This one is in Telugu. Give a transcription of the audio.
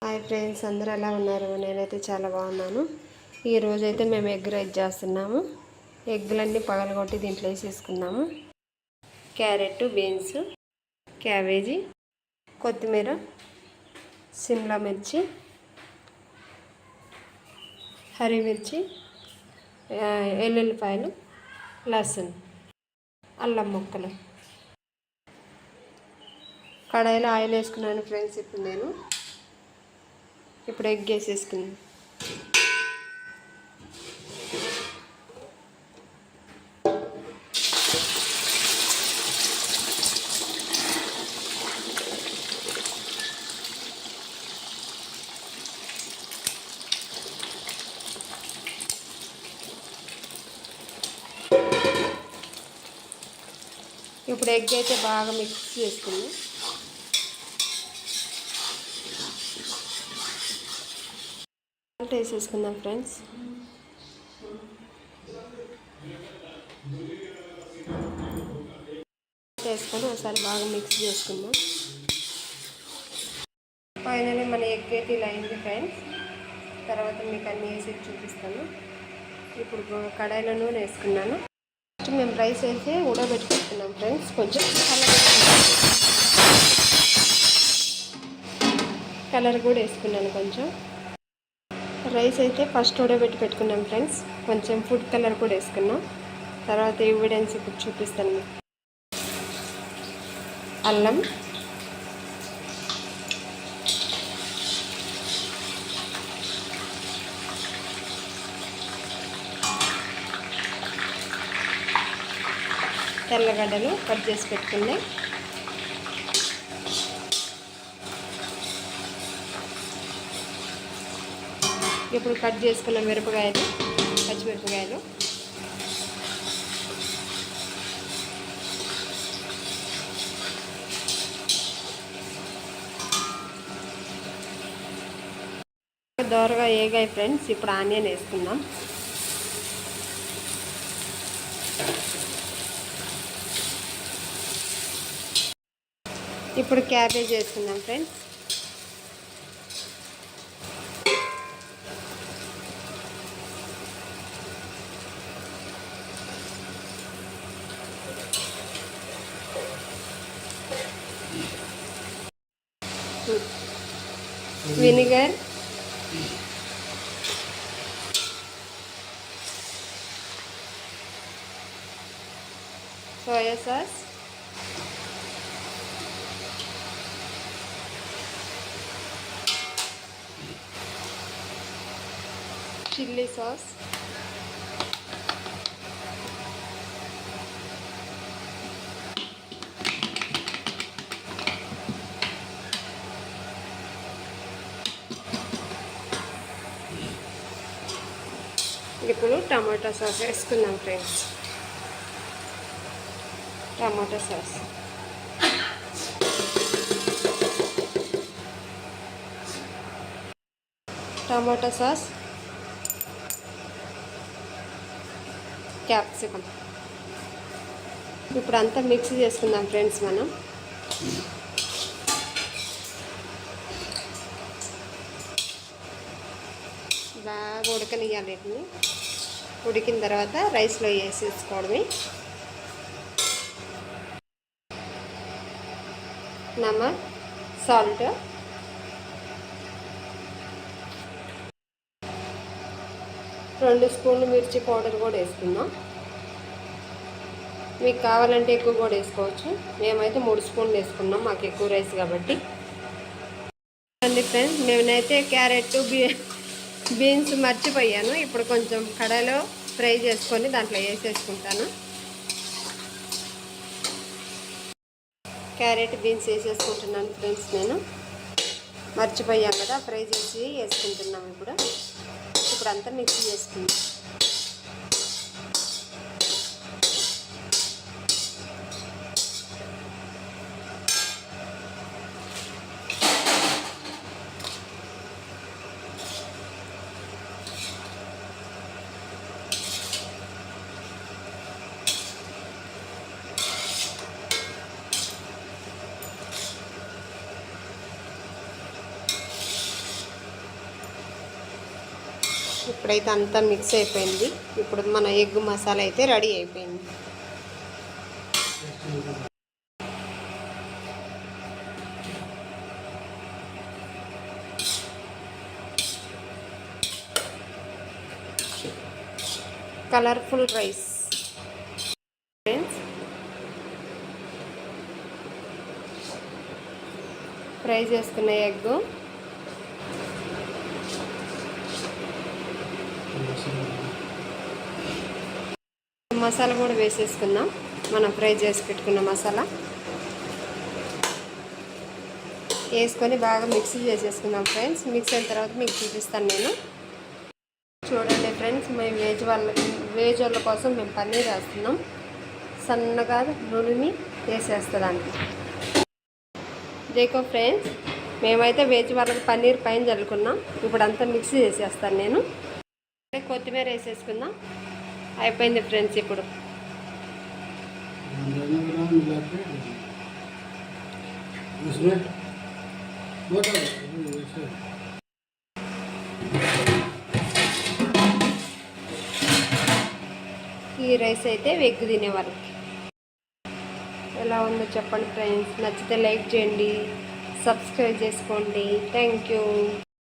హాయ్ ఫ్రెండ్స్, అందరూ ఎలా ఉన్నారు? నేనైతే చాలా బాగున్నాను. ఈరోజైతే మేము ఎగ్ రైస్ చేస్తున్నాము. ఎగ్లన్నీ పగలగొట్టి దీంట్లో వేసేసుకున్నాము. క్యారెట్, బీన్స్, క్యాబేజీ, కొత్తిమీర, సిమ్లా మిర్చి, హరి మిర్చి, ఎల్లుల్లిపాయలు, లసన్, అల్లం ముక్కలు. కడాయిలో ఆయిల్ వేసుకున్నాను ఫ్రెండ్స్. ఇప్పుడు ఎగ్ వేసేసుకున్నాను. ఇప్పుడు ఎగ్ అయితే బాగా మిక్స్ చేసుకుందాం. సాల్ట్ వేసేసుకుందాం ఫ్రెండ్స్. వేసుకొని ఒకసారి బాగా మిక్స్ చేసుకుందాం. ఫైనల్లీ మన ఎగ్ అయితే ఇలా అయింది ఫ్రెండ్స్. తర్వాత మీకు అన్నీ వేసి చూపిస్తాను. ఇప్పుడు కడాయిలో నూనె వేసుకున్నాను. ఫస్ట్ మేము రైస్ వేసి ఉడకబెట్టుకుంటున్నాం ఫ్రెండ్స్. కొంచెం కలర్ కూడా వేసుకున్నాను. కొంచెం రైస్ అయితే ఫస్ట్ ఉడకబెట్టి పెట్టుకున్నాం ఫ్రెండ్స్. కొంచెం ఫుడ్ కలర్ కూడా వేసుకున్నాం. తర్వాత ఎవిడెన్స్ ఇప్పుడు చూపిస్తాను మీకు. అల్లం, తెల్లగడ్డలు కట్ చేసి పెట్టుకున్నాయి. ఇప్పుడు కట్ చేసుకున్న మిరపకాయలు, పచ్చిమిరపకాయలు, దోరగా ఏగాయి ఫ్రెండ్స్. ఇప్పుడు ఆనియన్ వేసుకుందాం. ఇప్పుడు క్యాబేజ్ వేసుకుందాం friends. Vinegar, soya sauce, chilli sauce, ఇప్పుడు టమాటా సాస్ వేసుకుందాం ఫ్రెండ్స్. టమాటా సాస్, టమాటా సాస్, క్యాప్సికమ్. ఇప్పుడు అంతా మిక్స్ చేసుకుందాం ఫ్రెండ్స్. మనం బాగా ఉడకనియాలి. వీటిని ఉడికిన తర్వాత రైస్లో వేసేసుకోవడమే. నమక్, సాల్ట్, రెండు స్పూన్లు మిర్చి పౌడర్ కూడా వేసుకుందాం. మీకు కావాలంటే ఎక్కువ కూడా వేసుకోవచ్చు. మేమైతే 3 స్పూన్లు వేసుకున్నాం, మాకు ఎక్కువ రైస్ కాబట్టి. అండి ఫ్రెండ్స్, నేనైతే క్యారెట్, బీన్స్ మర్చిపోయాను. ఇప్పుడు కొంచెం కడాయిలో ఫ్రై చేసుకొని దాంట్లో వేసేసుకుంటాను. క్యారెట్, బీన్స్ వేసేసుకుంటున్నాను ఫ్రెండ్స్. నేను మర్చిపోయాను కదా, ఫ్రై చేసి వేసుకుంటున్నాము. ఇప్పుడు అంతా మిక్స్ చేసుకుందాం. ఇప్పుడైతే అంతా మిక్స్ అయిపోయింది. ఇప్పుడు మన ఎగ్ మసాలా అయితే రెడీ అయిపోయింది. కలర్ఫుల్ రైస్ ఫ్రెండ్స్, ఫ్రై చేసుకున్న ఎగ్ మసాలా కూడా వేసేసుకుందాం. మనం ఫ్రై చేసి పెట్టుకున్న మసాలా వేసుకొని బాగా మిక్స్ చేసేసుకుందాం ఫ్రెండ్స్. మిక్స్ అయిన తర్వాత మీకు చూపిస్తాను నేను. చూడండి ఫ్రెండ్స్, మేము వెజ్ వాళ్ళ కోసం మేము పన్నీర్ వేస్తున్నాం. సన్నగా నురిమి వేసేస్తుందండి. దేకో ఫ్రెండ్స్, మేమైతే వెజ్ వాళ్ళకి పన్నీర్ పైన చల్లుకున్నాం. ఇప్పుడు అంతా మిక్స్ చేసేస్తాను నేను. కొత్తిమీర వేసేసుకుందాం. అయిపోయింది ఫ్రెండ్స్. ఇప్పుడు ఈ రైస్ అయితే ఎగ్ తినే వాళ్ళకి ఎలా ఉందో చెప్పండి ఫ్రెండ్స్. నచ్చితే లైక్ చేయండి, సబ్స్క్రైబ్ చేసుకోండి. Thank you.